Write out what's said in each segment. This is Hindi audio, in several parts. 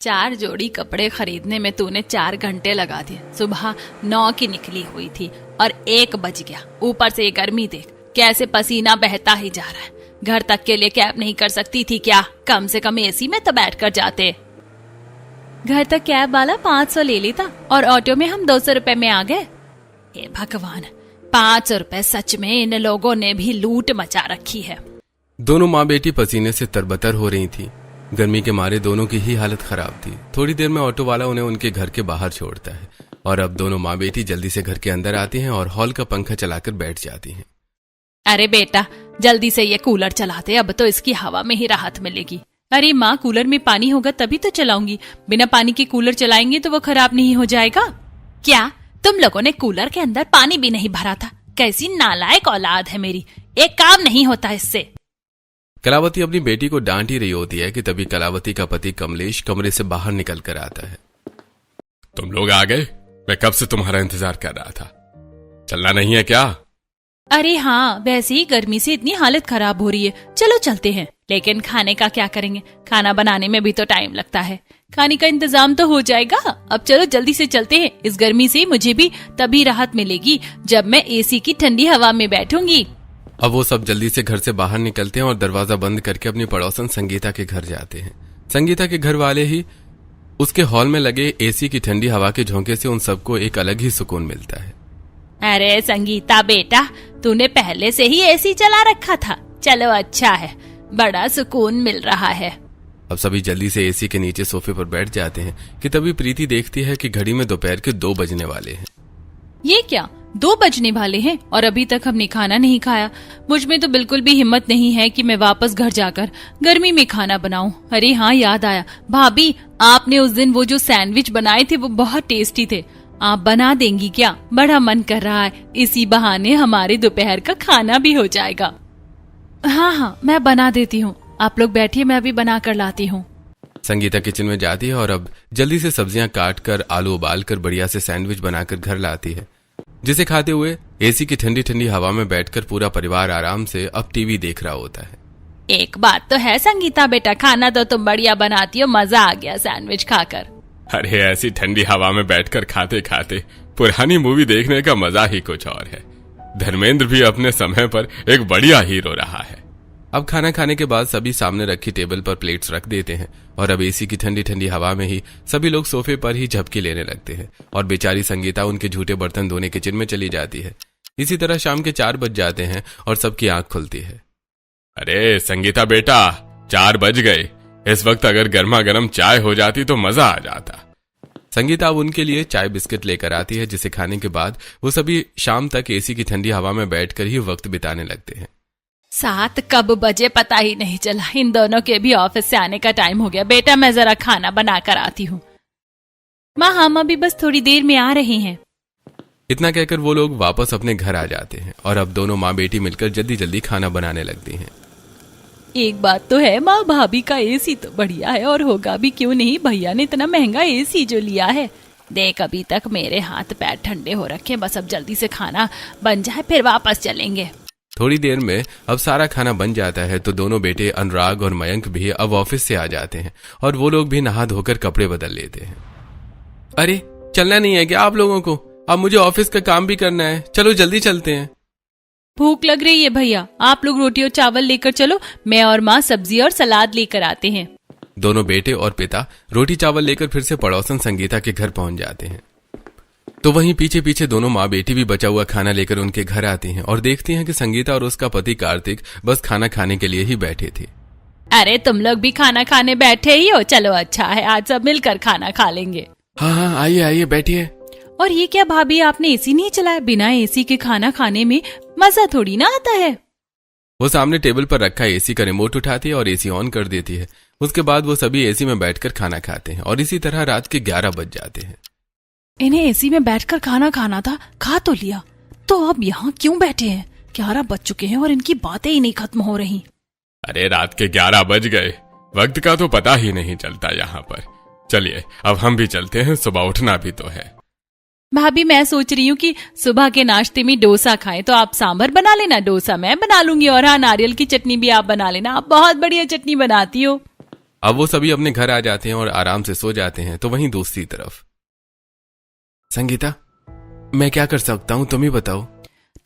4 जोड़ी कपड़े खरीदने में तूने 4 घंटे लगा दिए। सुबह 9 की निकली हुई थी और 1 बज गया। ऊपर से ये गर्मी देख, कैसे पसीना बहता ही जा रहा है। घर तक के लिए कैब नहीं कर सकती थी क्या? कम से कम एसी में तो बैठ कर जाते। घर तक कैब वाला 500 ले लेता और ऑटो में हम 200 रुपए में आ गए। हे भगवान, 500 रुपए सच में इन लोगों ने भी लूट मचा रखी है। दोनों माँ बेटी पसीने से तरबतर हो रही थी। गर्मी के मारे दोनों की ही हालत खराब थी। थोड़ी देर में ऑटो वाला उन्हें उनके घर के बाहर छोड़ता है और अब दोनों माँ बेटी जल्दी से घर के अंदर आती हैं और हॉल का पंखा चलाकर बैठ जाती हैं। अरे बेटा, जल्दी से ये कूलर चलाते, अब तो इसकी हवा में ही राहत मिलेगी। अरे माँ, कूलर में पानी होगा तभी तो चलाऊंगी। बिना पानी के कूलर चलाएंगे तो वो खराब नहीं हो जाएगा क्या? तुम लोगों ने कूलर के अंदर पानी भी नहीं भरा था। कैसी नालायक औलाद है मेरी, एक काम नहीं होता इससे। कलावती अपनी बेटी को डांट ही रही होती है कि तभी कलावती का पति कमलेश कमरे से बाहर निकल कर आता है। तुम लोग आ गए? मैं कब से तुम्हारा इंतजार कर रहा था। चलना नहीं है क्या? अरे हाँ, वैसे ही गर्मी से इतनी हालत खराब हो रही है, चलो चलते हैं। लेकिन खाने का क्या करेंगे? खाना बनाने में भी तो टाइम लगता है। खाने का इंतजाम तो हो जाएगा। अब चलो जल्दी से चलते हैं। इस गर्मी से मुझे भी तभी राहत मिलेगी जब मैं एसी की ठंडी हवा में बैठूंगी। अब वो सब जल्दी से घर से बाहर निकलते हैं और दरवाजा बंद करके अपनी पड़ोसन संगीता के घर जाते हैं। संगीता के घर वाले ही उसके हॉल में लगे एसी की ठंडी हवा के झोंके से उन सबको एक अलग ही सुकून मिलता है। अरे संगीता बेटा, तूने पहले से ही एसी चला रखा था। चलो अच्छा है, बड़ा सुकून मिल रहा है। अब सभी जल्दी से एसी के नीचे सोफे पर बैठ जाते हैं कि तभी प्रीति देखती है कि घड़ी में दोपहर के 2 बजने वाले हैं। ये क्या, 2 बजने वाले हैं और अभी तक हमने खाना नहीं खाया? मुझ में तो बिल्कुल भी हिम्मत नहीं है कि मैं वापस घर जाकर गर्मी में खाना बनाऊं। अरे हाँ, याद आया, भाभी आपने उस दिन वो जो सैंडविच बनाए थे वो बहुत टेस्टी थे। आप बना देंगी क्या? बड़ा मन कर रहा है। इसी बहाने हमारे दोपहर का खाना भी हो जाएगा। हाँ, मैं बना देती हूँ। आप लोग बैठिए, मैं अभी बना कर लाती हूँ। संगीता किचन में जाती है और अब जल्दी से सब्जियां काट कर आलू उबाल कर बढ़िया से सैंडविच बनाकर घर लाती है, जिसे खाते हुए एसी की ठंडी ठंडी हवा में बैठकर पूरा परिवार आराम से अब टीवी देख रहा होता है। एक बात तो है संगीता बेटा, खाना तो तुम बढ़िया बनाती हो। मजा आ गया सैंडविच खाकर। अरे ऐसी ठंडी हवा में बैठकर खाते खाते पुरानी मूवी देखने का मजा ही कुछ और है। धर्मेंद्र भी अपने समय पर एक बढ़िया हीरो रहा है। अब खाना खाने के बाद सभी सामने रखी टेबल पर प्लेट्स रख देते हैं और अब एसी की ठंडी ठंडी हवा में ही सभी लोग सोफे पर ही झपकी लेने लगते हैं और बेचारी संगीता उनके झूठे बर्तन धोने किचन में चली जाती है। इसी तरह शाम के 4 बज जाते हैं और सबकी आंख खुलती है। अरे संगीता बेटा, 4 बज गए। इस वक्त अगर गर्मा गर्म चाय हो जाती तो मजा आ जाता। संगीता अब उनके लिए चाय बिस्किट लेकर आती है, जिसे खाने के बाद वो सभी शाम तक एसी की ठंडी हवा में बैठकर ही वक्त बिताने लगते हैं। 7 कब बजे पता ही नहीं चला। इन दोनों के भी ऑफिस से आने का टाइम हो गया। बेटा मैं जरा खाना बना कर आती हूँ। माँ, हम अभी बस थोड़ी देर में आ रहे हैं। इतना कहकर वो लोग वापस अपने घर आ जाते हैं और अब दोनों माँ बेटी मिलकर जल्दी जल्दी खाना बनाने लगती हैं। एक बात तो है माँ, भाभी का एसी तो बढ़िया है और होगा भी क्यों नहीं। भैया ने इतना महंगा एसी जो लिया है, देख अभी तक मेरे हाथ पैर ठंडे हो रखे। बस अब जल्दी से खाना बन जाए फिर वापस चलेंगे। थोड़ी देर में अब सारा खाना बन जाता है तो दोनों बेटे अनुराग और मयंक भी अब ऑफिस से आ जाते हैं और वो लोग भी नहा धोकर कपड़े बदल लेते हैं। अरे चलना नहीं है क्या आप लोगों को? अब मुझे ऑफिस का काम भी करना है। चलो जल्दी चलते हैं। भूख लग रही है भैया, आप लोग रोटी और चावल लेकर चलो, मैं और माँ सब्जी और सलाद लेकर आते हैं। दोनों बेटे और पिता रोटी चावल लेकर फिर से पड़ोसन संगीता के घर पहुंच जाते हैं। तो वहीं पीछे पीछे दोनों माँ बेटी भी बचा हुआ खाना लेकर उनके घर आती हैं और देखती हैं कि संगीता और उसका पति कार्तिक बस खाना खाने के लिए ही बैठे थे। अरे तुम लोग भी खाना खाने बैठे ही हो? चलो अच्छा है, आज सब मिलकर खाना खा लेंगे। हाँ, आइए आइए बैठिए। और ये क्या भाभी, आपने एसी नहीं चलाया? बिना एसी के खाना खाने में मजा थोड़ी ना आता है। वो सामने टेबल पर रखा एसी का रिमोट उठाती है और एसी ऑन कर देती है। उसके बाद वो सभी एसी में बैठकर खाना खाते हैं और इसी तरह रात के 11 बज जाते हैं। इन्हें एसी में बैठकर खाना खाना था, खा तो लिया, तो अब यहाँ क्यों बैठे हैं? 11 बज चुके हैं और इनकी बातें ही नहीं खत्म हो रही। अरे रात के 11 बज गए, वक्त का तो पता ही नहीं चलता यहाँ पर। चलिए अब हम भी चलते हैं, सुबह उठना भी तो है। भाभी मैं सोच रही हूँ कि सुबह के नाश्ते में डोसा खाएं, तो आप सांभर बना लेना, डोसा मैं बना लूंगी और हाँ नारियल की चटनी भी आप बना लेना। आप बहुत बढ़िया चटनी बनाती हो। अब वो सभी अपने घर आ जाते हैं और आराम से सो जाते हैं। तो वहीं दूसरी तरफ संगीता, मैं क्या कर सकता हूँ, तुम ही बताओ।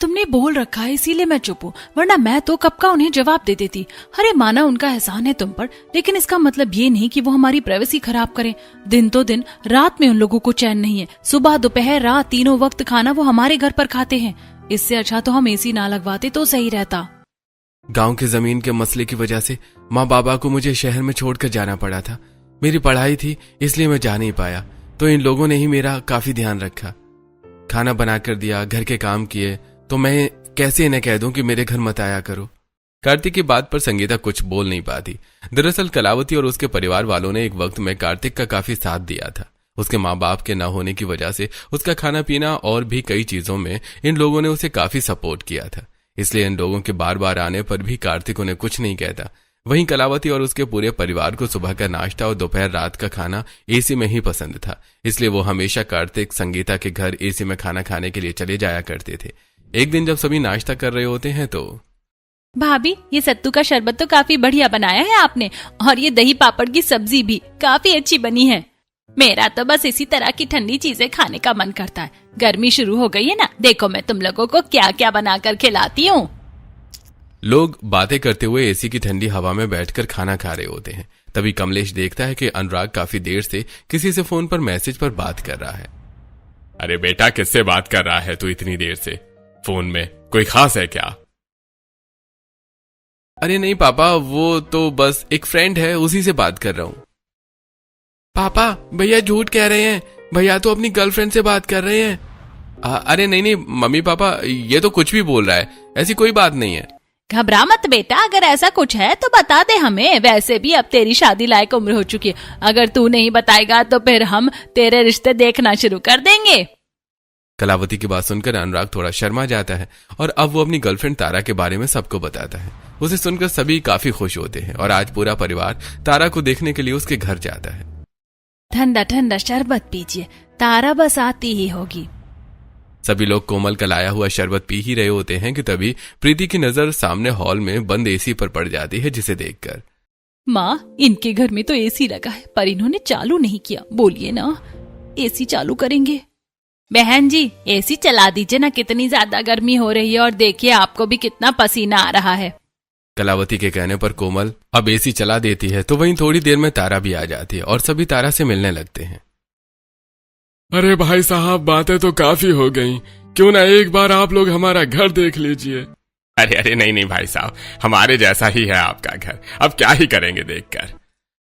तुमने बोल रखा है इसीलिए मैं चुप हूँ, वरना मैं तो कब का उन्हें जवाब दे देती। अरे माना उनका एहसान है तुम पर, लेकिन इसका मतलब ये नहीं कि वो हमारी प्राइवेसी खराब करें। दिन तो दिन रात में उन लोगों को चैन नहीं है। सुबह दोपहर रात तीनों वक्त खाना वो हमारे घर पर खाते हैं। इससे अच्छा तो हम एसी ना लगवाते तो सही रहता। गांव के जमीन के मसले की वजह से माँ बाबा को मुझे शहर में छोड़कर जाना पड़ा था। मेरी पढ़ाई थी इसलिए मैं जा नहीं पाया, तो इन लोगों ने ही मेरा काफी ध्यान रखा, खाना बनाकर दिया, घर के काम किए। तो मैं कैसे इन्हें कह दूं कि मेरे घर मत आया करो। कार्तिक की बात पर संगीता कुछ बोल नहीं पाती। दरअसल कलावती और उसके परिवार वालों ने एक वक्त में कार्तिक का काफी साथ दिया था। उसके माँ बाप के न होने की वजह से उसका खाना पीना और भी कई चीजों में इन लोगों ने उसे काफी सपोर्ट किया था। इसलिए इन लोगों के बार बार आने पर भी कार्तिक उन्हें कुछ नहीं कहता। वहीं कलावती और उसके पूरे परिवार को सुबह का नाश्ता और दोपहर रात का खाना एसी में ही पसंद था। इसलिए वो हमेशा कार्तिक संगीता के घर एसी में खाना खाने के लिए चले जाया करते थे। एक दिन जब सभी नाश्ता कर रहे होते हैं तो भाभी, ये सत्तू का शरबत तो काफी बढ़िया बनाया है आपने, और ये दही पापड़ की सब्जी भी काफी अच्छी बनी है। मेरा तो बस इसी तरह की ठंडी चीजें खाने का मन करता है। गर्मी शुरू हो गई है ना, देखो मैं तुम लोगों को क्या क्या बनाकर खिलाती हूँ। लोग बातें करते हुए एसी की ठंडी हवा में बैठकर खाना खा रहे होते हैं। तभी कमलेश देखता है कि अनुराग काफी देर से किसी से फोन पर मैसेज पर बात कर रहा है। अरे बेटा, किससे बात कर रहा है तू इतनी देर से? फोन में कोई खास है क्या? अरे नहीं पापा, वो तो बस एक फ्रेंड है, उसी से बात कर रहा हूँ। पापा, भैया झूठ कह रहे हैं, भैया तो अपनी गर्लफ्रेंड से बात कर रहे हैं। अरे नहीं मम्मी पापा, ये तो कुछ भी बोल रहा है, ऐसी कोई बात नहीं है। घबरा मत बेटा, अगर ऐसा कुछ है तो बता दे हमें। वैसे भी अब तेरी शादी लायक उम्र हो चुकी है, अगर तू नहीं बताएगा तो फिर हम तेरे रिश्ते देखना शुरू कर देंगे। कलावती की बात सुनकर अनुराग थोड़ा शर्मा जाता है और अब वो अपनी गर्लफ्रेंड तारा के बारे में सबको बताता है। उसे सुनकर सभी काफी खुश होते हैं और आज पूरा परिवार तारा को देखने के लिए उसके घर जाता है। ठंडा ठंडा शरबत पीजिए, तारा बस आती ही होगी। सभी लोग कोमल का लाया हुआ शरबत पी ही रहे होते हैं कि तभी प्रीति की नजर सामने हॉल में बंद एसी पर पड़ जाती है, जिसे देखकर माँ, इनके घर में तो एसी लगा है पर इन्होंने चालू नहीं किया। बोलिए ना, एसी चालू करेंगे। बहन जी, एसी चला दीजिए ना, कितनी ज्यादा गर्मी हो रही है और देखिए आपको भी कितना पसीना आ रहा है। कलावती के कहने पर कोमल अब एसी चला देती है। तो वहीं थोड़ी देर में तारा भी आ जाती है और सभी तारा से मिलने लगते हैं। अरे भाई साहब, बातें तो काफी हो गई, क्यों ना एक बार आप लोग हमारा घर देख लीजिए। अरे नहीं भाई साहब, हमारे जैसा ही है आपका घर, अब क्या ही करेंगे देखकर।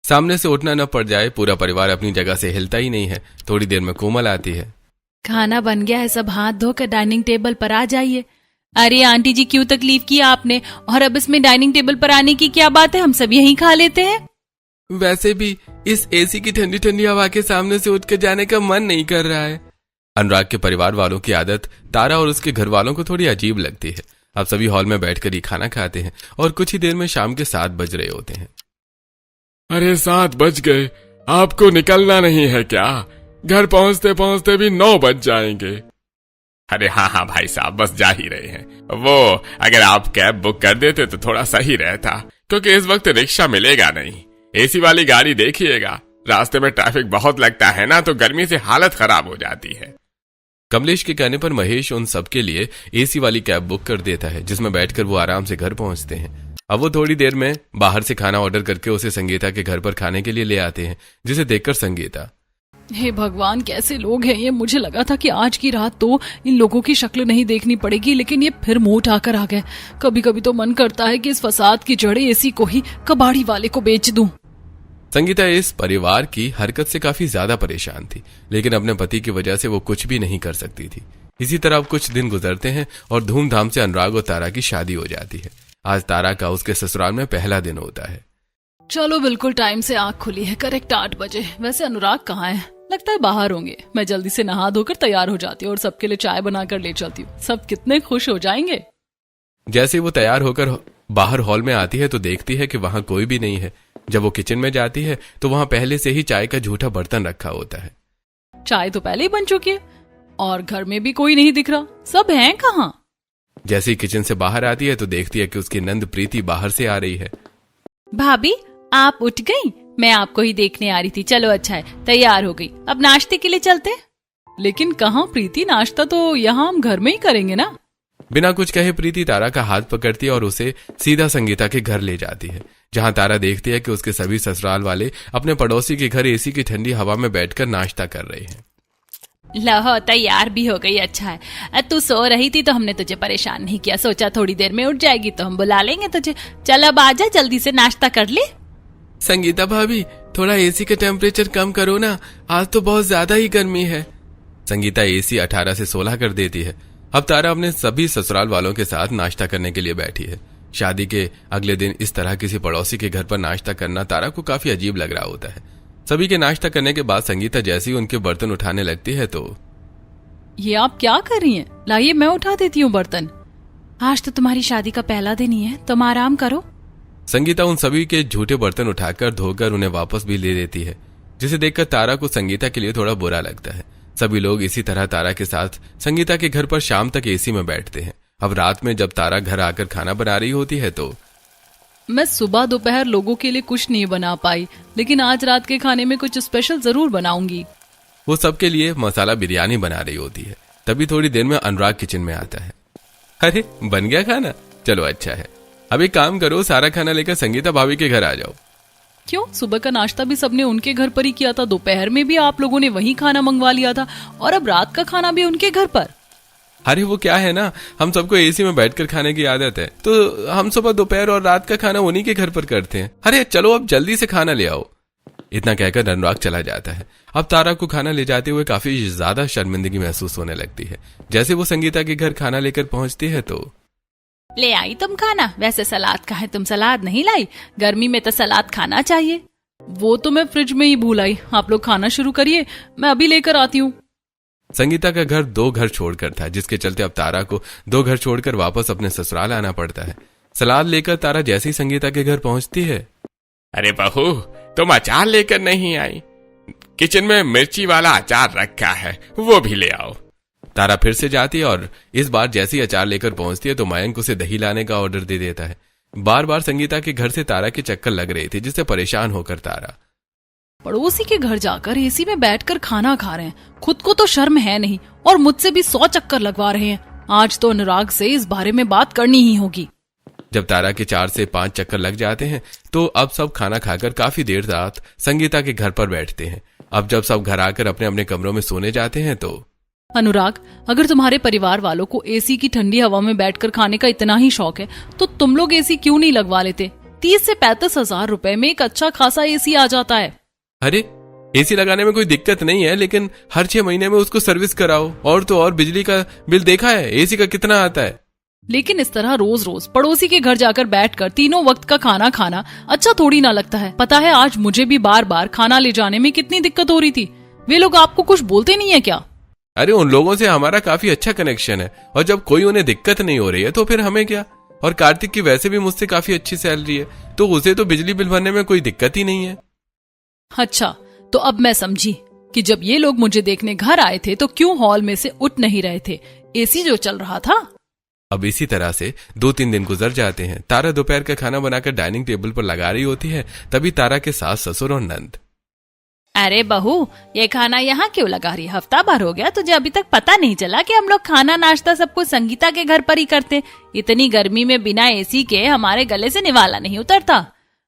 सामने से उठना न पड़ जाए, पूरा परिवार अपनी जगह से हिलता ही नहीं है। थोड़ी देर में कोमल आती है। खाना बन गया है, सब हाथ धोकर डाइनिंग टेबल पर आ जाइए। अरे आंटी जी, क्यों तकलीफ की आपने? और अब इसमें डाइनिंग टेबल पर आने की क्या बात है, हम सब यहीं खा लेते हैं। वैसे भी इस एसी की ठंडी ठंडी हवा के सामने से उठकर जाने का मन नहीं कर रहा है। अनुराग के परिवार वालों की आदत तारा और उसके घर वालों को थोड़ी अजीब लगती है। अब सभी हॉल में बैठकर ही खाना खाते हैं और कुछ ही देर में शाम के 7 बज रहे होते हैं। अरे 7 बज गए, आपको निकलना नहीं है क्या? घर पहुंचते पहुंचते भी 9 बज जाएंगे। अरे हाँ भाई साहब, बस जा ही रहे हैं। वो अगर आप कैब बुक कर देते तो थोड़ा सही रहता, क्योंकि इस वक्त रिक्शा मिलेगा नहीं। एसी वाली गाड़ी देखिएगा, रास्ते में ट्रैफिक बहुत लगता है ना, तो गर्मी से हालत खराब हो जाती है। कमलेश के कहने पर महेश उन सबके लिए एसी वाली कैब बुक कर देता है, जिसमें बैठकर वो आराम से घर पहुंचते हैं। अब वो थोड़ी देर में बाहर से खाना ऑर्डर करके उसे संगीता के घर पर खाने के लिए ले आते हैं, जिसे देखकर संगीता, हे भगवान, कैसे लोग हैं ये। मुझे लगा था कि आज की रात तो इन लोगों की शक्ल नहीं देखनी पड़ेगी, लेकिन ये फिर मुंह उठाकर आ गए। कभी कभी तो मन करता है कि इस फसाद की जड़ें एसी को ही कबाड़ी वाले को बेच दूं। संगीता इस परिवार की हरकत से काफी ज्यादा परेशान थी, लेकिन अपने पति की वजह से वो कुछ भी नहीं कर सकती थी। इसी तरह अब कुछ दिन गुजरते हैं और धूमधाम से अनुराग और तारा की शादी हो जाती है। आज तारा का उसके ससुराल में पहला दिन होता है। चलो, बिल्कुल टाइम से आँख खुली है, करेक्ट 8 बजे। वैसे अनुराग कहाँ है? लगता है बाहर होंगे। मैं जल्दी से नहा धोकर तैयार हो जाती हूँ और सबके लिए चाय बनाकर ले चलती हूँ। सब कितने खुश हो जाएंगे। जैसे वो तैयार होकर बाहर हॉल में आती है तो देखती है कि वहां कोई भी नहीं है। जब वो किचन में जाती है तो वहां पहले से ही चाय का झूठा बर्तन रखा होता है। चाय तो पहले ही बन चुकी है और घर में भी कोई नहीं दिख रहा, सब हैं कहाँ? जैसे ही किचन से बाहर आती है तो देखती है कि उसकी नंद प्रीति बाहर से आ रही है। भाभी, आप उठ गई? मैं आपको ही देखने आ रही थी। चलो अच्छा है, तैयार हो गई, अब नाश्ते के लिए चलते। लेकिन कहाँ प्रीति, नाश्ता तो यहाँ हम घर में ही करेंगे ना। बिना कुछ कहे प्रीति तारा का हाथ पकड़ती है और उसे सीधा संगीता के घर ले जाती है, जहां तारा देखती है कि उसके सभी ससुराल वाले अपने पड़ोसी के घर एसी की ठंडी हवा में बैठकर नाश्ता कर रहे हैं। लहो, तैयार भी हो गई, अच्छा है। तू सो रही थी तो हमने तुझे परेशान नहीं किया, सोचा थोड़ी देर में उठ जाएगी तो हम बुला लेंगे तुझे। चल अब आजा, जल्दी से नाश्ता कर ले। संगीता भाभी, थोड़ा एसी का टेम्परेचर कम करो ना, आज तो बहुत ज्यादा ही गर्मी है। संगीता एसी 18 से 16 कर देती है। अब तारा अपने सभी ससुराल वालों के साथ नाश्ता करने के लिए बैठी है। शादी के अगले दिन इस तरह किसी पड़ोसी के घर पर नाश्ता करना तारा को काफी अजीब लग रहा होता है। सभी के नाश्ता करने के बाद संगीता जैसे ही उनके बर्तन उठाने लगती है तो ये आप क्या कर रही हैं? लाइए मैं उठा देती हूँ बर्तन। आज तो तुम्हारी शादी का पहला दिन ही है, तुम आराम करो। संगीता उन सभी के झूठे बर्तन उठाकर धोकर उन्हें वापस भी ले देती है, जिसे देखकर तारा को संगीता के लिए थोड़ा बुरा लगता है। सभी लोग इसी तरह तारा के साथ संगीता के घर पर शाम तक एसी में बैठते हैं। अब रात में जब तारा घर आकर खाना बना रही होती है तो मैं सुबह दोपहर लोगों के लिए कुछ नहीं बना पाई, लेकिन आज रात के खाने में कुछ स्पेशल जरूर बनाऊंगी। वो सबके लिए मसाला बिरयानी बना रही होती है। तभी थोड़ी देर में अनुराग किचन में आता है। अरे बन गया खाना, चलो अच्छा है। अब एक काम करो, सारा खाना लेकर संगीता भाभी के घर आ जाओ। क्यों? सुबह का नाश्ता भी सबने उनके घर पर ही किया था, दोपहर में भी आप लोगों ने वहीं खाना मंगवा लिया था, और अब रात का खाना भी उनके घर पर। अरे वो क्या है ना, हम सबको एसी में बैठकर खाने की आदत है, तो हम सुबह दोपहर और रात का खाना उन्हीं के घर पर करते हैं। अरे चलो अब जल्दी से खाना ले आओ। इतना कहकर अनुराग चला जाता है। अब तारा को खाना ले जाते हुए काफी ज्यादा शर्मिंदगी महसूस होने लगती है। जैसे वो संगीता के घर खाना लेकर पहुंचती है तो ले आई तुम खाना? वैसे सलाद का है, तुम सलाद नहीं लाई? गर्मी में तो सलाद खाना चाहिए। वो तो मैं फ्रिज में ही भूल आई, आप लोग खाना शुरू करिए, मैं अभी लेकर आती हूँ। संगीता का घर 2 घर छोड़कर था, जिसके चलते अब तारा को 2 घर छोड़कर वापस अपने ससुराल आना पड़ता है। सलाद लेकर तारा जैसे ही संगीता के घर पहुंचती है, अरे बहू, तुम अचार लेकर नहीं आई? किचन में मिर्ची वाला अचार रखा है, वो भी ले आओ। तारा फिर से जाती है और इस बार जैसी अचार लेकर पहुंचती है तो मयंक उसे दही लाने का ऑर्डर दे देता है। बार बार संगीता के घर से तारा के चक्कर लग रही थी, जिससे परेशान होकर तारा पड़ोसी के घर जाकर एसी में बैठकर खाना खा रहे हैं, खुद को तो शर्म है नहीं, और मुझसे भी 100 चक्कर लगवा रहे हैं। आज तो अनुराग से इस बारे में बात करनी ही होगी। जब तारा के 4 से 5 चक्कर लग जाते हैं तो अब सब खाना खाकर काफी देर रात संगीता के घर पर बैठते हैं। अब जब सब घर आकर अपने अपने कमरों में सोने जाते हैं तो अनुराग, अगर तुम्हारे परिवार वालों को एसी की ठंडी हवा में बैठकर खाने का इतना ही शौक है तो तुम लोग एसी क्यों नहीं लगवा लेते? 30 से 35 हजार रुपए में एक अच्छा खासा एसी आ जाता है। अरे एसी लगाने में कोई दिक्कत नहीं है, लेकिन हर 6 महीने में उसको सर्विस कराओ। और तो और बिजली का बिल देखा है एसी का कितना आता है? लेकिन इस तरह रोज रोज पड़ोसी के घर जाकर बैठकर तीनों वक्त का खाना खाना अच्छा थोड़ी ना लगता है। पता है आज मुझे भी बार बार खाना ले जाने में कितनी दिक्कत हो रही थी। वे लोग आपको कुछ बोलते नहीं है क्या? अरे उन लोगों से हमारा काफी अच्छा कनेक्शन है, और जब कोई उन्हें दिक्कत नहीं हो रही है तो फिर हमें क्या। और कार्तिक की वैसे भी मुझसे काफी अच्छी सैलरी है, तो उसे तो बिजली बिल भरने में कोई दिक्कत ही नहीं है। अच्छा, तो अब मैं समझी कि जब ये लोग मुझे देखने घर आए थे तो क्यों हॉल में से उठ नहीं रहे थे, एसी जो चल रहा था। अब इसी तरह से 2-3 दिन गुजर जाते हैं। तारा दोपहर का खाना बनाकर डाइनिंग टेबल पर लगा रही होती है, तभी तारा के सास, ससुर और नंद अरे बहू, ये खाना यहाँ क्यों लगा रही? हफ्ता भर हो गया, तुझे अभी तक पता नहीं चला कि हम लोग खाना नाश्ता सब कुछ संगीता के घर पर ही करते? इतनी गर्मी में बिना एसी के हमारे गले से निवाला नहीं उतरता।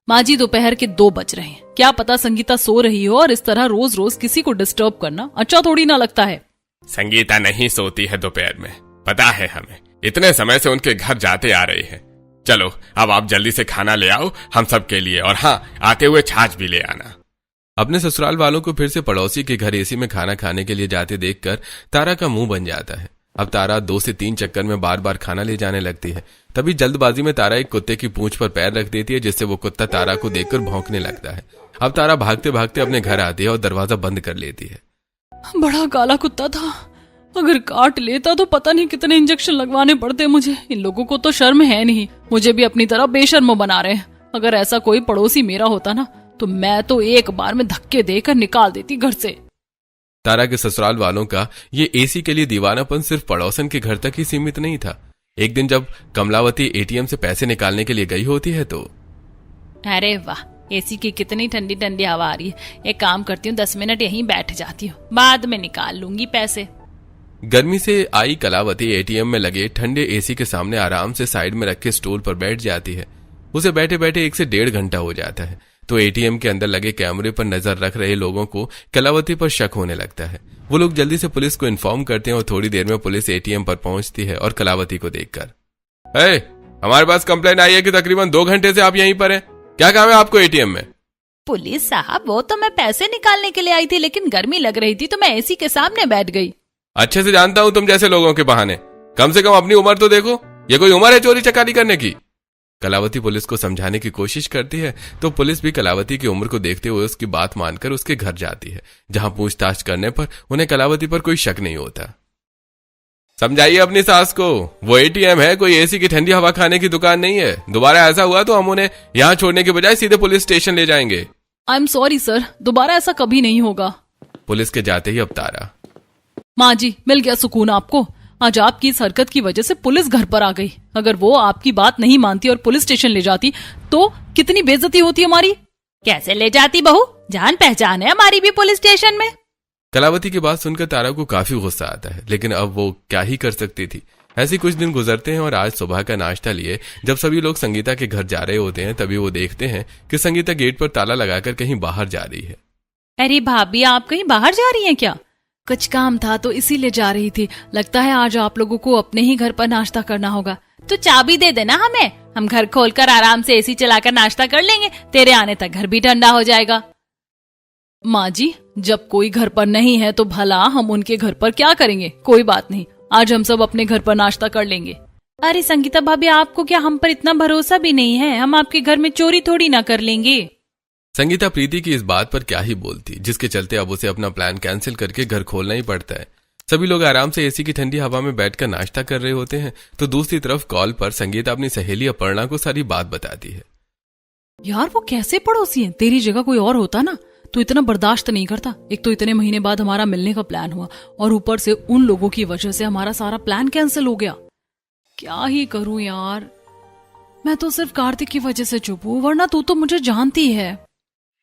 माँ जी, दोपहर के 2 बज रहे हैं, क्या पता संगीता सो रही हो, और इस तरह रोज रोज किसी को डिस्टर्ब करना अच्छा थोड़ी ना लगता है। संगीता नहीं सोती है दोपहर में, पता है हमें, इतने समय से उनके घर जाते आ रही है। चलो अब आप जल्दी से खाना ले आओ हम सब के लिए, और हाँ, आते हुए छाछ भी ले आना। अपने ससुराल वालों को फिर से पड़ोसी के घर एसी में खाना खाने के लिए जाते देखकर तारा का मुंह बन जाता है। अब तारा 2 से 3 चक्कर में बार बार खाना ले जाने लगती है। तभी जल्दबाजी में तारा एक कुत्ते की पूंछ पर पैर रख देती है, जिससे वो कुत्ता तारा को देखकर भौंकने लगता है। अब तारा भागते भागते अपने घर आती है और दरवाजा बंद कर लेती है। बड़ा काला कुत्ता था, अगर काट लेता तो पता नहीं कितने इंजेक्शन लगवाने पड़ते मुझे। इन लोगों को तो शर्म है नहीं, मुझे भी अपनी तरह बेशर्म बना रहे हैं। अगर ऐसा कोई पड़ोसी मेरा होता ना तो मैं तो एक बार में धक्के देकर निकाल देती घर से। तारा के ससुराल वालों का ये एसी के लिए दीवानापन सिर्फ पड़ोसन के घर तक ही सीमित नहीं था। एक दिन जब कमलावती एटीएम से पैसे निकालने के लिए गई होती है तो अरे वाह, एसी की कितनी ठंडी ठंडी हवा आ रही है। एक काम करती हूँ, 10 मिनट यहीं बैठ जाती हूँ, बाद में निकाल लूंगी पैसे। गर्मी से आई कलावती एटीएम में लगे ठंडे एसी के सामने आराम से साइड में रखे स्टूल पर बैठ जाती है। उसे बैठे बैठे 1 से 1.5 घंटा हो जाता है। तो एटीएम के अंदर लगे कैमरे पर नजर रख रहे लोगों को कलावती पर शक होने लगता है। वो लोग जल्दी से पुलिस को इन्फॉर्म करते हैं और थोड़ी देर में पुलिस एटीएम पर पहुंचती है और कलावती को देखकर, हमारे पास कंप्लेंट आई है कि तकरीबन 2 घंटे से आप यहीं पर हैं। क्या काम है आपको एटीएम में? पुलिस साहब, वो तो मैं पैसे निकालने के लिए आई थी, लेकिन गर्मी लग रही थी तो मैं एसी के सामने बैठ गई। अच्छे से जानता हूं तुम जैसे लोगों के बहाने। कम से कम अपनी उम्र तो देखो, ये कोई उम्र है चोरी चकारी करने की? कलावती पुलिस को समझाने की कोशिश करती है तो पुलिस भी कलावती की उम्र को देखते हुए उसकी बात मानकर उसके घर जाती है, जहां पूछताछ करने पर उन्हें कलावती पर कोई शक नहीं होता। समझाइए अपनी सास को, वो एटीएम है, कोई एसी की ठंडी हवा खाने की दुकान नहीं है। दोबारा ऐसा हुआ तो हम उन्हें यहाँ छोड़ने के बजाय सीधे पुलिस स्टेशन ले जाएंगे। आई एम सॉरी सर, दोबारा ऐसा कभी नहीं होगा। पुलिस के जाते ही अब तारा, माँ जी, मिल गया सुकून आपको। आज आपकी इस हरकत की वजह से पुलिस घर पर आ गई। अगर वो आपकी बात नहीं मानती और पुलिस स्टेशन ले जाती तो कितनी बेइज्जती होती हमारी। कैसे ले जाती बहू, जान पहचान है हमारी भी पुलिस स्टेशन में। कलावती की बात सुनकर तारा को काफी गुस्सा आता है, लेकिन अब वो क्या ही कर सकती थी। ऐसे कुछ दिन गुजरते हैं और आज सुबह का नाश्ता लिए जब सभी लोग संगीता के घर जा रहे होते हैं तभी वो देखते हैं कि संगीता गेट पर ताला लगाकर कहीं बाहर जा रही है। अरे भाभी, आप कहीं बाहर जा रही हैं क्या? कुछ काम था तो इसीलिए जा रही थी। लगता है आज आप लोगों को अपने ही घर पर नाश्ता करना होगा। तो चाबी दे देना हमें, हम घर खोलकर आराम से एसी चलाकर नाश्ता कर लेंगे। तेरे आने तक घर भी ठंडा हो जाएगा। माँ जी, जब कोई घर पर नहीं है तो भला हम उनके घर पर क्या करेंगे? कोई बात नहीं, आज हम सब अपने घर पर नाश्ता कर लेंगे। अरे संगीता भाभी, आपको क्या हम पर इतना भरोसा भी नहीं है? हम आपके घर में चोरी थोड़ी ना कर लेंगे। संगीता प्रीति की इस बात पर क्या ही बोलती, जिसके चलते अब उसे अपना प्लान कैंसिल करके घर खोलना ही पड़ता है। सभी लोग आराम से एसी की ठंडी हवा में बैठकर नाश्ता कर रहे होते हैं तो दूसरी तरफ कॉल पर संगीता अपनी सहेली अपर्णा को सारी बात बताती है। यार वो कैसे पड़ोसी हैं? तेरी जगह कोई और होता ना तो इतना बर्दाश्त नहीं करता। एक तो इतने महीने बाद हमारा मिलने का प्लान हुआ और ऊपर से उन लोगों की वजह से हमारा सारा प्लान कैंसिल हो गया। क्या ही करूं यार, मैं तो सिर्फ कार्तिक की वजह से चुप हूं, वरना तू तो मुझे जानती है।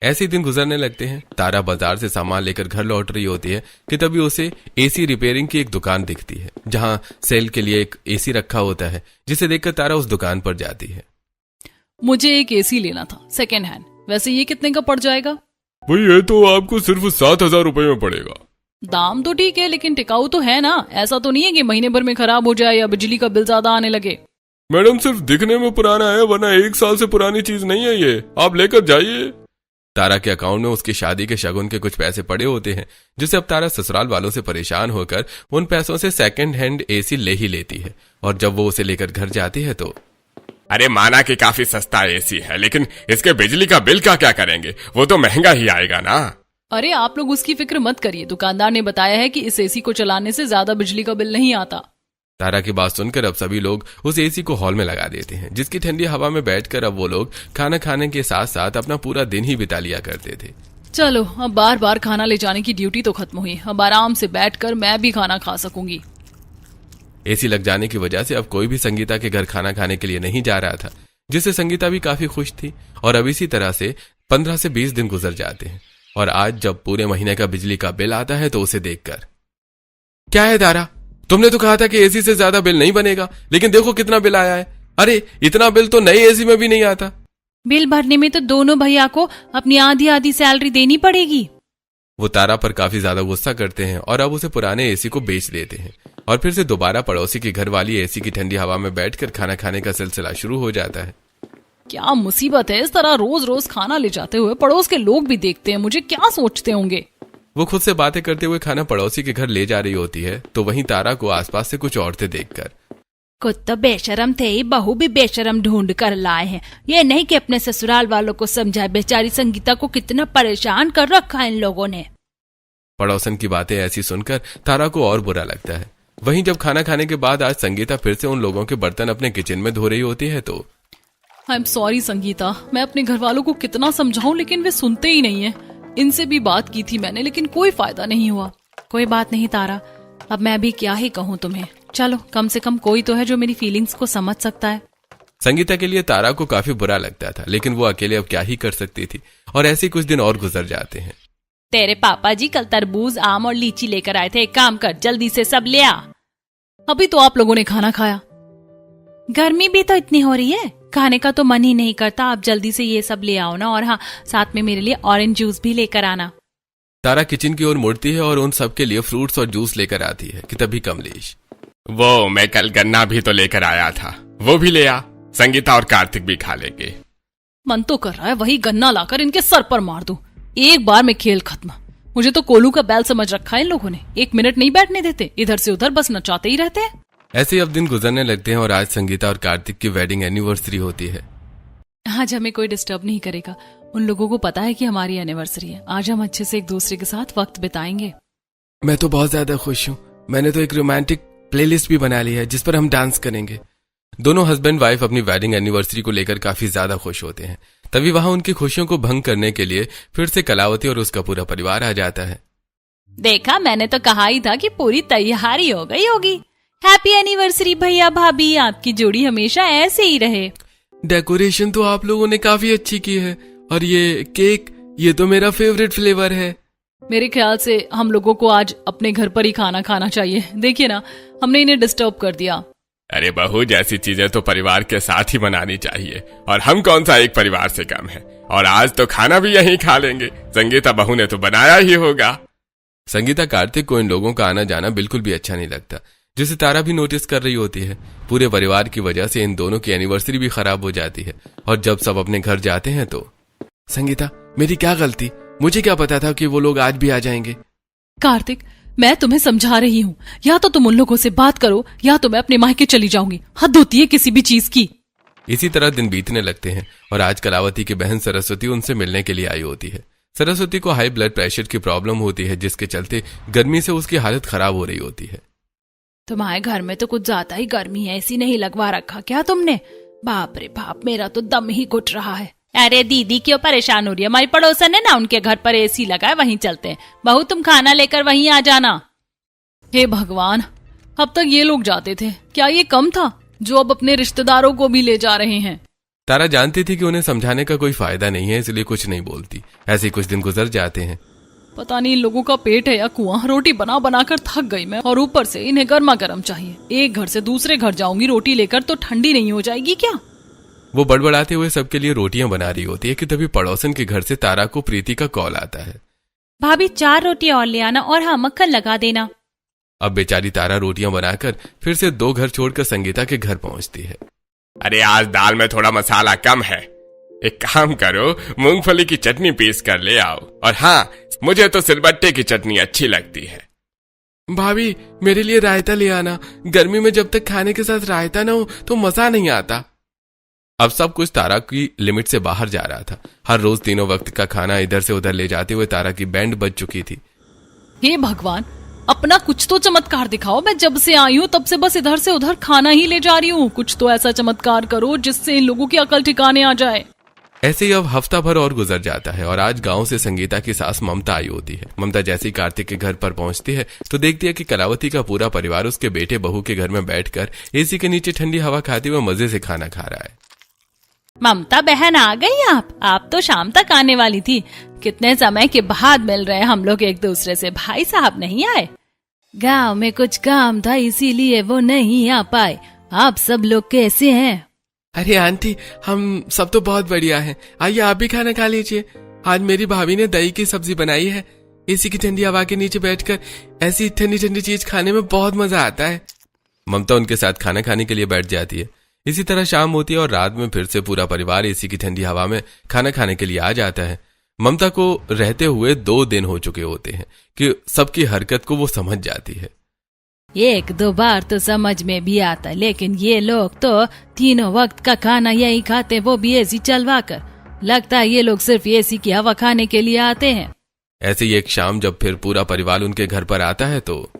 ऐसे दिन गुजरने लगते हैं। तारा बाजार से सामान लेकर घर लौट रही होती है कि तभी उसे एसी रिपेयरिंग की एक दुकान दिखती है, जहां सेल के लिए एक एसी रखा होता है, जिसे देखकर तारा उस दुकान पर जाती है। मुझे एक एसी लेना था, सेकेंड हैंड। वैसे ये कितने का पड़ जाएगा? भाई ये तो आपको सिर्फ 7,000 रुपए में पड़ेगा। दाम तो ठीक है, लेकिन टिकाऊ तो है ना? ऐसा तो नहीं है कि महीने भर में खराब हो जाए या बिजली का बिल ज्यादा आने लगे। मैडम, सिर्फ दिखने में पुराना है, वरना 1 साल से पुरानी चीज नहीं है ये। आप लेकर जाइए। तारा के अकाउंट में उसकी शादी के शगुन के कुछ पैसे पड़े होते हैं, जिसे अब तारा ससुराल वालों से परेशान होकर उन पैसों से सेकंड हैंड एसी ले ही लेती है। और जब वो उसे लेकर घर जाती है तो अरे माना कि काफी सस्ता एसी है, लेकिन इसके बिजली का बिल का क्या करेंगे? वो तो महंगा ही आएगा ना। अरे आप लोग उसकी फिक्र मत करिए, दुकानदार ने बताया है कि इस एसी को चलाने से ज्यादा बिजली का बिल नहीं आता। तारा की बात सुनकर अब सभी लोग उस एसी को हॉल में लगा देते हैं, जिसकी ठंडी हवा में बैठकर अब वो लोग खाना खाने के साथ साथ अपना पूरा दिन ही बिता लिया करते थे। चलो, अब बार बार खाना ले जाने की ड्यूटी तो खत्म हुई। अब आराम से बैठकर मैं भी खाना खा सकूंगी। एसी लग जाने की वजह से अब कोई भी संगीता के घर खाना खाने के लिए नहीं जा रहा था, जिससे संगीता भी काफी खुश थी। और अब इसी तरह से 15 से 20 दिन गुजर जाते हैं और आज जब पूरे महीने का बिजली का बिल आता है तो उसे देखकर, क्या है तारा, तुमने तो कहा था कि एसी से ज्यादा बिल नहीं बनेगा, लेकिन देखो कितना बिल आया है। अरे इतना बिल तो नई एसी में भी नहीं आता। बिल भरने में तो दोनों भैया को अपनी आधी आधी सैलरी देनी पड़ेगी। वो तारा पर काफी ज्यादा गुस्सा करते हैं और अब उसे पुराने एसी को बेच देते हैं और फिर से दोबारा पड़ोसी की घर वाली एसी की ठंडी हवा में बैठकर खाना खाने का सिलसिला शुरू हो जाता है। क्या मुसीबत है, इस तरह रोज रोज खाना ले जाते हुए पड़ोस के लोग भी देखते हैं, मुझे क्या सोचते होंगे। वो खुद से बातें करते हुए खाना पड़ोसी के घर ले जा रही होती है तो वहीं तारा को आसपास से कुछ औरतें देखकर, कुछ तो बेशरम थे, बहू भी बेशरम ढूंढ कर लाए हैं। ये नहीं कि अपने ससुराल वालों को समझाए। बेचारी संगीता को कितना परेशान कर रखा है इन लोगों ने। पड़ोसन की बातें ऐसी सुनकर तारा को और बुरा लगता है। वहीं जब खाना खाने के बाद आज संगीता फिर से उन लोगों के बर्तन अपने किचन में धो रही होती है तो, आई एम सॉरी संगीता, मैं अपने घर वालों को कितना समझाऊं लेकिन वे सुनते ही नहीं है। इनसे भी बात की थी मैंने, लेकिन कोई फायदा नहीं हुआ। कोई बात नहीं तारा, अब मैं भी क्या ही कहूँ तुम्हें। चलो, कम से कम कोई तो है जो मेरी फीलिंग्स को समझ सकता है। संगीता के लिए तारा को काफी बुरा लगता था, लेकिन वो अकेले अब क्या ही कर सकती थी। और ऐसे कुछ दिन और गुजर जाते हैं। तेरे पापा जी कल तरबूज, आम और लीची लेकर आए थे। एक काम कर, जल्दी से सब ले आ। अभी तो आप लोगों ने खाना खाया। गर्मी भी तो इतनी हो रही है, खाने का तो मन ही नहीं करता। आप जल्दी से ये सब ले आओ ना, और हाँ, साथ में मेरे लिए ऑरेंज जूस भी लेकर आना। तारा किचन की ओर मुड़ती है और उन सबके लिए फ्रूट्स और जूस लेकर आती है कि तभी कमलेश, वो मैं कल गन्ना भी तो लेकर आया था, वो भी ले आ, संगीता और कार्तिक भी खा लेंगे। मन तो कर रहा है वही गन्ना लाकर इनके सर पर मार दूं। एक बार में खेल खत्म। मुझे तो कोलू का बैल समझ रखा है इन लोगों ने। 1 मिनट नहीं बैठने देते, इधर से उधर बस नचाते ही रहते हैं। ऐसे ही अब दिन गुजरने लगते हैं और आज संगीता और कार्तिक की वेडिंग एनिवर्सरी होती है। आज हमें कोई डिस्टर्ब नहीं करेगा। उन लोगों को पता है कि हमारी एनिवर्सरी है। आज हम अच्छे से एक दूसरे के साथ वक्त बिताएंगे। मैं तो बहुत ज्यादा खुश हूँ। मैंने तो एक रोमांटिक प्लेलिस्ट भी बना ली है जिस पर हम डांस करेंगे। दोनों हस्बैंड वाइफ अपनी वेडिंग एनिवर्सरी को लेकर काफी ज्यादा खुश होते हैं। तभी वहां उनकी खुशियों को भंग करने के लिए फिर से कलावती और उसका पूरा परिवार आ जाता है। देखा, मैंने तो कहा ही था कि पूरी तैयारी हो गई होगी। हैप्पी एनिवर्सरी भैया भाभी, आपकी जोड़ी हमेशा ऐसे ही रहे। डेकोरेशन तो आप लोगों ने काफी अच्छी की है, और ये केक, ये तो मेरा फेवरेट फ्लेवर है। मेरे ख्याल से हम लोगों को आज अपने घर पर ही खाना खाना चाहिए। देखिए ना, हमने इन्हें डिस्टर्ब कर दिया। अरे बहू, जैसी चीजें तो परिवार के साथ ही मनानी चाहिए, और हम कौन सा एक परिवार से कम है। और आज तो खाना भी यहीं खा लेंगे, संगीता बहू ने तो बनाया ही होगा। संगीता कार्तिक को इन लोगों का आना जाना बिल्कुल भी अच्छा नहीं लगता, जिसे तारा भी नोटिस कर रही होती है। पूरे परिवार की वजह से इन दोनों की एनिवर्सरी भी खराब हो जाती है। और जब सब अपने घर जाते हैं तो, संगीता, मेरी क्या गलती? मुझे क्या पता था कि वो लोग आज भी आ जाएंगे। कार्तिक, मैं तुम्हें समझा रही हूँ, या तो तुम उन लोगों से बात करो या तो मैं अपने मायके चली जाऊंगी। हद होती है किसी भी चीज की। इसी तरह दिन बीतने लगते हैं और आज कलावती की बहन सरस्वती उनसे मिलने के लिए आई होती है। सरस्वती को हाई ब्लड प्रेशर की प्रॉब्लम होती है, जिसके चलते गर्मी से उसकी हालत खराब हो रही होती है। तुम्हारे घर में तो कुछ ज्यादा ही गर्मी है, ऐसी नहीं लगवा रखा क्या तुमने? बाप रे बाप, मेरा तो दम ही घुट रहा है। अरे दीदी क्यों परेशान हो रही है? हमारी पड़ोसन है ना, उनके घर पर एसी लगा है, वहीं चलते हैं। बहू तुम खाना लेकर वहीं आ जाना। हे भगवान, अब तक ये लोग जाते थे, क्या ये कम था जो अब अपने रिश्तेदारों को भी ले जा रहे हैं? तारा जानती थी कि उन्हें समझाने का कोई फायदा नहीं है, इसलिए कुछ नहीं बोलती। ऐसे कुछ दिन गुजर जाते हैं। पता नहीं इन लोगों का पेट है या कुआं। रोटी बना बनाकर थक गई मैं, और ऊपर से इन्हें गर्मा गर्म चाहिए। एक घर से दूसरे घर जाऊंगी रोटी लेकर तो ठंडी नहीं हो जाएगी क्या? वो बड़बड़ाते हुए सबके लिए रोटियां बना रही होती है कि तभी पड़ोसन के घर से तारा को प्रीति का कॉल आता है। भाभी 4 रोटी और ले आना, और हाँ, मक्खन लगा देना। अब बेचारी तारा रोटियां बनाकर फिर से 2 घर छोड़कर संगीता के घर पहुंचती है। अरे आज दाल में थोड़ा मसाला कम है, एक काम करो, मूंगफली की चटनी पीस कर ले आओ। और हाँ, मुझे तो सिलबट्टे की चटनी अच्छी लगती है। भाभी, मेरे लिए रायता ले आना। गर्मी में जब तक खाने के साथ रायता ना हो तो मजा नहीं आता। अब सब कुछ तारा की लिमिट से बाहर जा रहा था। हर रोज तीनों वक्त का खाना इधर से उधर ले जाते हुए तारा की बैंड बज चुकी थी। हे भगवान, अपना कुछ तो चमत्कार दिखाओ। मैं जब से आई हूँ तब से बस इधर से उधर खाना ही ले जा रही हूँ। कुछ तो ऐसा चमत्कार करो जिससे इन लोगों की अकल ठिकाने आ जाए। ऐसे ही अब हफ्ता भर और गुजर जाता है और आज गांव से संगीता की सास ममता आई होती है। ममता जैसे ही कार्तिक के घर पर पहुंचती है तो देखती है कि कलावती का पूरा परिवार उसके बेटे बहू के घर में बैठकर एसी के नीचे ठंडी हवा खाते हुए मजे से खाना खा रहा है। ममता बहन, आ गई आप तो शाम तक आने वाली थी। कितने समय के बाद मिल रहे हैं हम लोग एक दूसरे से। भाई साहब नहीं आए? गांव में कुछ काम था इसीलिए वो नहीं आ पाए। आप सब लोग कैसे हैं? अरे आंटी, हम सब तो बहुत बढ़िया हैं। आइए आप भी खाना खा लीजिए। आज मेरी भाभी ने दही की सब्जी बनाई है। एसी की ठंडी हवा के नीचे बैठकर ऐसी ठंडी ठंडी चीज खाने में बहुत मजा आता है। ममता उनके साथ खाना खाने के लिए बैठ जाती है। इसी तरह शाम होती है और रात में फिर से पूरा परिवार एसी की ठंडी हवा में खाना खाने के लिए आ जाता है। ममता को रहते हुए 2 दिन हो चुके होते हैं कि सबकी हरकत को वो समझ जाती है। 1-2 बार तो समझ में भी आता, लेकिन ये लोग तो तीनों वक्त का खाना यही खाते, वो भी एसी चलवा कर। लगता है ये लोग सिर्फ एसी की हवा खाने के लिए आते हैं। ऐसे ही एक शाम जब फिर पूरा परिवार उनके घर पर आता है तो,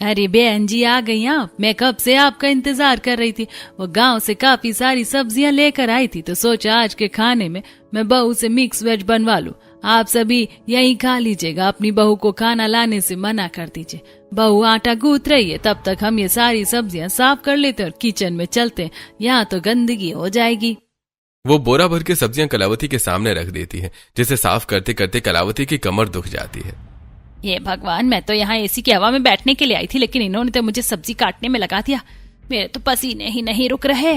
अरे बहन जी, आ गई आप। मैं कब से आपका इंतजार कर रही थी। वो गांव से काफी सारी सब्जियां लेकर आई थी तो सोचा आज के खाने में मैं बहू से मिक्स वेज बनवा लूं। आप सभी यही खा लीजिएगा, अपनी बहू को खाना लाने से मना कर दीजिए। बहू आटा गूंथ रही है, तब तक हम ये सारी सब्जियां साफ कर लेते और किचन में चलते, यहाँ तो गंदगी हो जाएगी। वो बोरा भर के सब्जियां कलावती के सामने रख देती है, जिसे साफ करते करते कलावती की कमर दुख जाती है। ये भगवान, मैं तो यहाँ एसी की हवा में बैठने के लिए आई थी, लेकिन इन्होंने तो मुझे सब्जी काटने में लगा दिया। मेरे तो पसीने ही नहीं रुक रहे।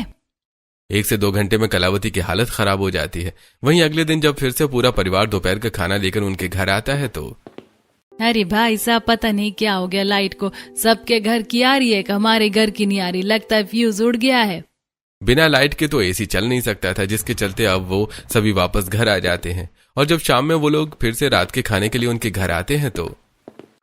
1 से 2 घंटे में कलावती की हालत खराब हो जाती है। वहीं अगले दिन जब फिर से पूरा परिवार दोपहर का खाना लेकर उनके घर आता है तो अरे भाई साहब, पता नहीं क्या हो गया लाइट को। सबके घर की आ रही है, हमारे घर की नहीं आ रही। लगता है फ्यूज उड़ गया है। बिना लाइट के तो एसी चल नहीं सकता था, जिसके चलते अब वो सभी वापस घर आ जाते हैं। और जब शाम में वो लोग फिर से रात के खाने के लिए उनके घर आते हैं तो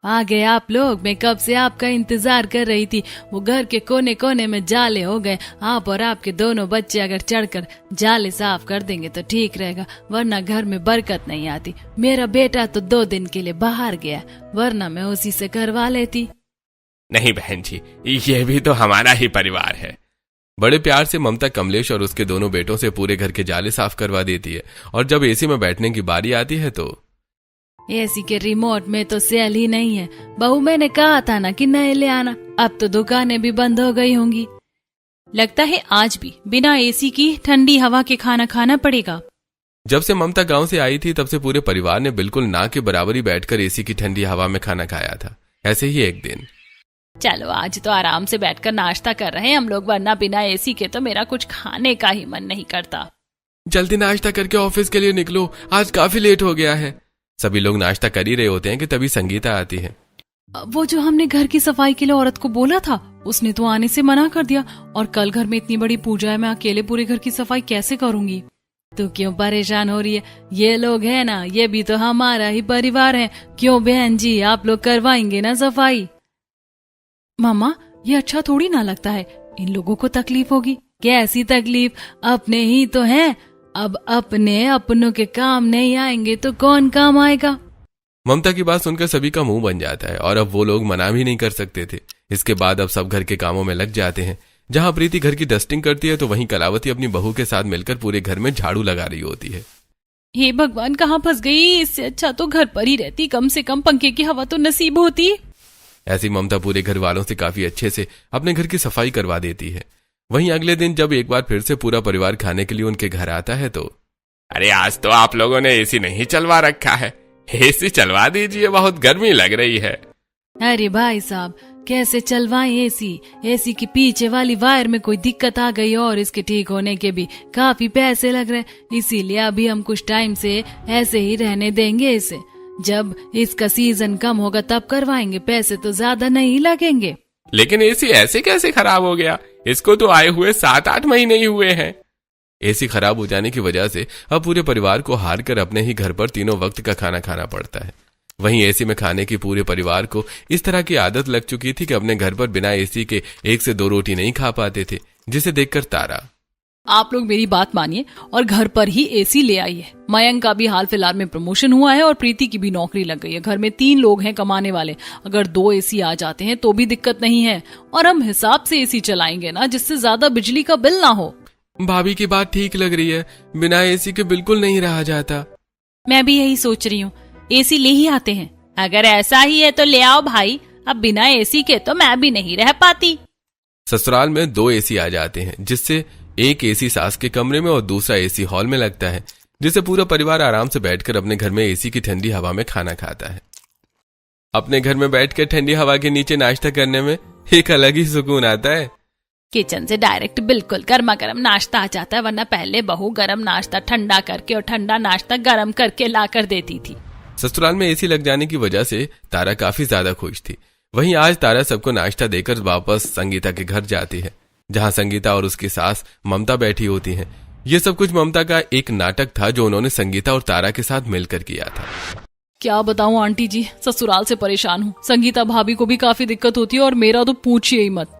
आ गए आप लोग। मैं कब से आपका इंतजार कर रही थी। वो घर के कोने कोने में जाले हो गए। आप और आपके दोनों बच्चे अगर चढ़कर जाले साफ कर देंगे तो ठीक रहेगा, वरना घर में बरकत नहीं आती। मेरा बेटा तो 2 दिन के लिए बाहर गया, वरना मैं उसी से करवा लेती। नहीं बहन जी, ये भी तो हमारा ही परिवार है। बड़े प्यार से ममता कमलेश और उसके दोनों बेटों से पूरे घर के जाले साफ करवा देती है। और जब एसी में बैठने की बारी आती है तो एसी के रिमोट में तो सेल ही नहीं है। बहू, मैंने कहा था ना कि नए ले आना। अब तो दुकानें भी बंद हो गई होंगी। लगता है आज भी बिना एसी की ठंडी हवा के खाना खाना पड़ेगा। जब से ममता गांव से आई थी तब से पूरे परिवार ने बिल्कुल ना के बराबरी बैठकर एसी की ठंडी हवा में खाना खाया था। ऐसे ही एक दिन चलो आज तो आराम से बैठकर नाश्ता कर रहे हैं हम लोग, वरना बिना एसी के तो मेरा कुछ खाने का ही मन नहीं करता। जल्दी नाश्ता करके ऑफिस के लिए निकलो, आज काफी लेट हो गया है। सभी लोग नाश्ता कर ही रहे होते हैं कि तभी संगीता आती है। वो जो हमने घर की सफाई के लिए औरत को बोला था, उसने तो आने से मना कर दिया। और कल घर में इतनी बड़ी पूजा है, मैं अकेले पूरे घर की सफाई कैसे करूंगी। तो क्यों परेशान हो रही है? ये लोग है ना, ये भी तो हमारा ही परिवार है। क्यों बहन जी, आप लोग करवाएंगे ना सफाई। मामा, ये अच्छा थोड़ी ना लगता है। इन लोगों को तकलीफ होगी। कैसी तकलीफ? अपने ही तो हैं। अब अपने अपनों के काम नहीं आएंगे तो कौन काम आएगा। ममता की बात सुनकर सभी का मुंह बन जाता है और अब वो लोग मना भी नहीं कर सकते थे। इसके बाद अब सब घर के कामों में लग जाते हैं। जहां प्रीति घर की डस्टिंग करती है तो वहीं कलावती अपनी बहू के साथ मिलकर पूरे घर में झाड़ू लगा रही होती है। हे भगवान, कहाँ फंस गई। इससे अच्छा तो घर पर ही रहती, कम से कम पंखे की हवा तो नसीब होती। ऐसी ममता पूरे घर वालों से काफी अच्छे से अपने घर की सफाई करवा देती है। वहीं अगले दिन जब एक बार फिर से पूरा परिवार खाने के लिए उनके घर आता है तो अरे आज तो आप लोगों ने एसी नहीं चलवा रखा है। एसी चलवा दीजिए, बहुत गर्मी लग रही है। अरे भाई साहब, कैसे चलवाएं एसी? एसी की पीछे वाली वायर में कोई दिक्कत आ गई और इसके ठीक होने के भी काफी पैसे लग रहे, इसीलिए अभी हम कुछ टाइम से ऐसे ही रहने देंगे इसे। जब इसका सीजन कम होगा तब करवाएंगे, पैसे तो ज्यादा नहीं लगेंगे। लेकिन एसी ऐसे कैसे खराब हो गया? इसको तो आए हुए 7-8 महीने ही हुए हैं। एसी खराब हो जाने की वजह से अब पूरे परिवार को हार कर अपने ही घर पर तीनों वक्त का खाना खाना पड़ता है। वहीं एसी में खाने की पूरे परिवार को इस तरह की आदत लग चुकी थी कि अपने घर पर बिना एसी के 1 से 2 रोटी नहीं खा पाते थे, जिसे देखकर तारा, आप लोग मेरी बात मानिए और घर पर ही एसी ले आइए। मयंक का भी हाल फिलहाल में प्रमोशन हुआ है और प्रीति की भी नौकरी लग गई है। घर में 3 लोग हैं कमाने वाले। अगर 2 एसी आ जाते हैं तो भी दिक्कत नहीं है, और हम हिसाब से एसी चलाएंगे ना, जिससे ज्यादा बिजली का बिल ना हो। भाभी की बात ठीक लग रही है, बिना एसी के बिल्कुल नहीं रहा जाता। मैं भी यही सोच रही हूँ, एसी ले ही आते हैं। अगर ऐसा ही है तो ले आओ भाई, अब बिना एसी के तो मैं भी नहीं रह पाती। ससुराल में 2 एसी आ जाते हैं, जिससे एक एसी सास के कमरे में और दूसरा एसी हॉल में लगता है, जिससे पूरा परिवार आराम से बैठकर अपने घर में एसी की ठंडी हवा में खाना खाता है। अपने घर में बैठकर ठंडी हवा के नीचे नाश्ता करने में एक अलग ही सुकून आता है। किचन से डायरेक्ट बिल्कुल गर्मा गर्म नाश्ता आ जाता है, वरना पहले बहू गर्म नाश्ता ठंडा करके और ठंडा नाश्ता गर्म करके ला कर देती थी। ससुराल में एसी लग जाने की वजह से तारा काफी ज्यादा खुश थी। वहीं आज तारा सबको नाश्ता देकर वापस संगीता के घर जाती है, जहां संगीता और उसकी सास ममता बैठी होती हैं। ये सब कुछ ममता का एक नाटक था जो उन्होंने संगीता और तारा के साथ मिलकर किया था। क्या बताऊं आंटी जी, ससुराल से परेशान हूँ। संगीता भाभी को भी काफी दिक्कत होती है और मेरा तो पूछिए ही मत।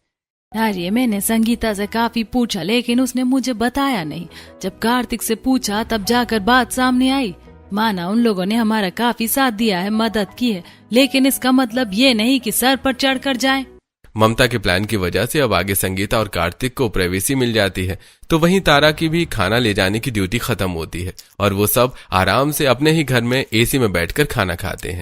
अरे मैंने संगीता से काफी पूछा, लेकिन उसने मुझे बताया नहीं। जब कार्तिक से पूछा तब जाकर बात सामने आई। माना उन लोगों ने हमारा काफी साथ दिया है, मदद की है, लेकिन इसका मतलब ये नहीं कि सर पर चढ़कर जाए। ममता के प्लान की वजह से अब आगे संगीता और कार्तिक को प्राइवेसी मिल जाती है, तो वहीं तारा की भी खाना ले जाने की ड्यूटी खत्म होती है और वो सब आराम से अपने ही घर में एसी में बैठकर खाना खाते हैं।